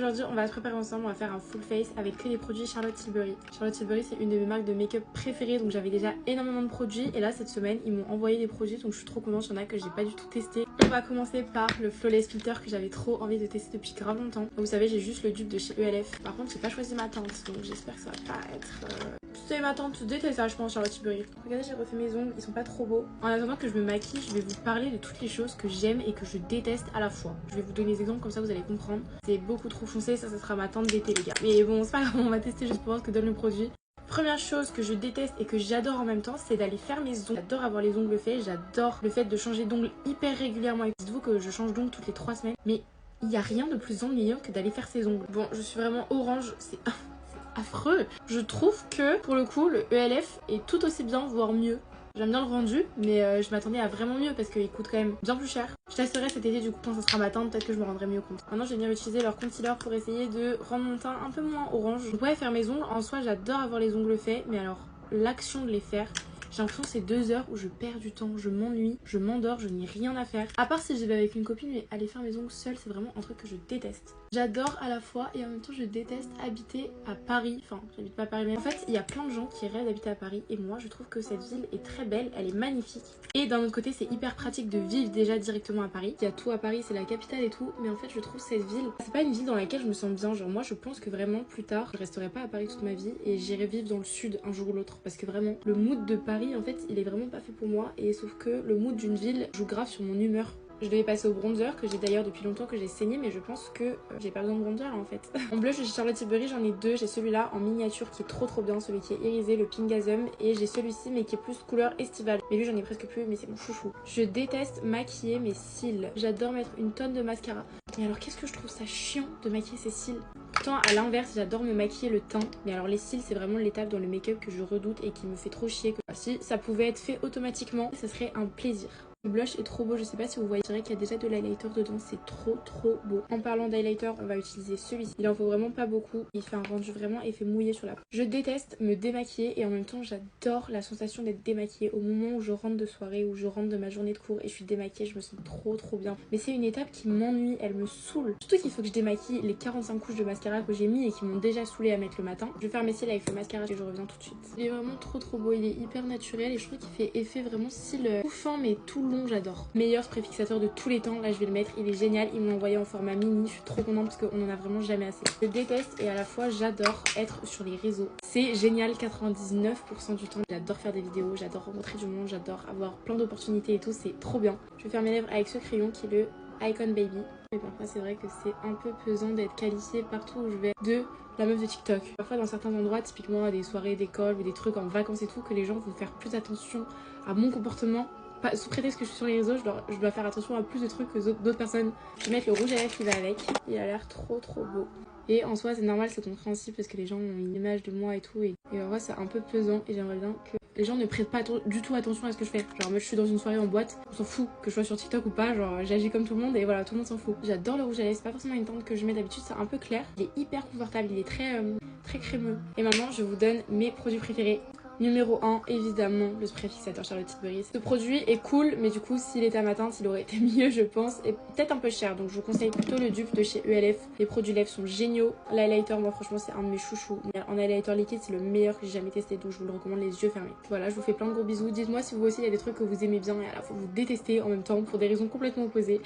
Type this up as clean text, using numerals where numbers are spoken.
aujourd'hui on va se préparer ensemble, on va faire un full face avec que des produits Charlotte Tilbury. Charlotte Tilbury c'est une de mes marques de make-up préférées, donc j'avais déjà énormément de produits et là cette semaine ils m'ont envoyé des produits, donc je suis trop contente, il y en a que j'ai pas du tout testé. On va commencer par le Flawless Filter que j'avais trop envie de tester depuis grave longtemps. Vous savez j'ai juste le dupe de chez ELF, par contre j'ai pas choisi ma teinte, donc j'espère que ça va pas être... C'est ma tante déteste ça je pense Charlotte Tilbury. Regardez j'ai refait mes ongles, ils sont pas trop beaux. En attendant que je me maquille, je vais vous parler de toutes les choses que j'aime et que je déteste à la fois. Je vais vous donner des exemples comme ça vous allez comprendre. C'est beaucoup trop foncé, ça sera ma teinte d'été les gars. Mais bon c'est pas grave, on va tester juste pour voir ce que donne le produit. Première chose que je déteste et que j'adore en même temps, c'est d'aller faire mes ongles. J'adore avoir les ongles faits, j'adore le fait de changer d'ongles hyper régulièrement. Dites-vous que je change d'ongles toutes les 3 semaines, mais il n'y a rien de plus ennuyant que d'aller faire ses ongles. Bon, je suis vraiment orange, c'est affreux. Je trouve que pour le coup, le ELF est tout aussi bien, voire mieux. J'aime bien le rendu, mais je m'attendais à vraiment mieux parce qu'il coûte quand même bien plus cher. Je testerai cet été du coup quand ça sera ma teinte, peut-être que je me rendrai mieux compte. Maintenant je vais venir utiliser leur concealer pour essayer de rendre mon teint un peu moins orange. Je pourrais faire mes ongles, en soi j'adore avoir les ongles faits, mais alors l'action de les faire, j'ai l'impression que c'est 2 heures où je perds du temps, je m'ennuie, je m'endors, je n'ai rien à faire. À part si je vais avec une copine, mais aller faire mes ongles seule c'est vraiment un truc que je déteste. J'adore à la fois et en même temps je déteste habiter à Paris. Enfin, j'habite pas à Paris mais en fait il y a plein de gens qui rêvent d'habiter à Paris et moi je trouve que cette ville est très belle, elle est magnifique. Et d'un autre côté c'est hyper pratique de vivre déjà directement à Paris. Il y a tout à Paris, c'est la capitale et tout, mais en fait je trouve cette ville, c'est pas une ville dans laquelle je me sens bien. Genre moi je pense que vraiment plus tard je resterai pas à Paris toute ma vie et j'irai vivre dans le sud un jour ou l'autre. Parce que vraiment le mood de Paris en fait il est vraiment pas fait pour moi, et sauf que le mood d'une ville joue grave sur mon humeur. Je devais passer au bronzer que j'ai d'ailleurs depuis longtemps que j'ai saigné, mais je pense que j'ai pas besoin de bronzer là, en fait. En blush chez Charlotte Tilbury j'en ai deux, j'ai celui-là en miniature qui est trop bien, celui qui est irisé, le Pingasum, et j'ai celui-ci mais qui est plus couleur estivale. Mais lui j'en ai presque plus, mais c'est mon chouchou. Je déteste maquiller mes cils, j'adore mettre une tonne de mascara. Et alors qu'est-ce que je trouve ça chiant de maquiller ses cils. Pourtant à l'inverse j'adore me maquiller le teint, mais alors les cils c'est vraiment l'étape dans le make-up que je redoute et qui me fait trop chier. Si ça pouvait être fait automatiquement, ça serait un plaisir. Le blush est trop beau, je sais pas si vous voyez, je dirais qu'il y a déjà de l'highlighter dedans, c'est trop beau. En parlant d'highlighter, on va utiliser celui-ci. Il en faut vraiment pas beaucoup, il fait un rendu vraiment effet mouillé sur la peau. Je déteste me démaquiller et en même temps j'adore la sensation d'être démaquillée. Au moment où je rentre de soirée, où je rentre de ma journée de cours et je suis démaquillée, je me sens trop bien. Mais c'est une étape qui m'ennuie, elle me saoule. Surtout qu'il faut que je démaquille les 45 couches de mascara que j'ai mis et qui m'ont déjà saoulée à mettre le matin. Je vais faire mes cils avec le mascara et je reviens tout de suite. Il est vraiment trop beau, il est hyper naturel et je trouve qu'il fait effet vraiment cils tout fin mais tout long, j'adore. Meilleur spray fixateur de tous les temps, là je vais le mettre, il est génial, ils me l'ont envoyé en format mini, je suis trop contente parce qu'on en a vraiment jamais assez. Je déteste et à la fois j'adore être sur les réseaux. C'est génial 99% du temps, j'adore faire des vidéos, j'adore rencontrer du monde, j'adore avoir plein d'opportunités et tout, c'est trop bien. Je vais faire mes lèvres avec ce crayon qui est le Icon Baby. Mais parfois c'est vrai que c'est un peu pesant d'être qualifiée partout où je vais de la meuf de TikTok. Parfois dans certains endroits, typiquement à des soirées d'école ou des trucs en vacances et tout, que les gens vont faire plus attention à mon comportement. Pas, sous prétexte que je suis sur les réseaux, je dois faire attention à plus de trucs que d'autres personnes. Je vais mettre le rouge à lèvres qui va avec. Il a l'air trop beau. Et en soi c'est normal, c'est compréhensible parce que les gens ont une image de moi et tout. Et en vrai c'est un peu pesant et j'aimerais bien que les gens ne prêtent pas du tout attention à ce que je fais. Genre moi je suis dans une soirée en boîte, on s'en fout que je sois sur TikTok ou pas, genre j'agis comme tout le monde et voilà, tout le monde s'en fout. J'adore le rouge à lèvres, c'est pas forcément une teinte que je mets d'habitude, c'est un peu clair. Il est hyper confortable, il est très crémeux. Et maintenant je vous donne mes produits préférés. Numéro 1, évidemment, le spray fixateur Charlotte Tilbury. Ce produit est cool, mais du coup, s'il était à ma teinte, il aurait été mieux, je pense, et peut-être un peu cher. Donc, je vous conseille plutôt le dupe de chez ELF. Les produits lèvres sont géniaux. L'highlighter, moi, franchement, c'est un de mes chouchous. En highlighter liquide, c'est le meilleur que j'ai jamais testé, donc je vous le recommande les yeux fermés. Voilà, je vous fais plein de gros bisous. Dites-moi si vous aussi, il y a des trucs que vous aimez bien et à la fois vous détestez en même temps pour des raisons complètement opposées.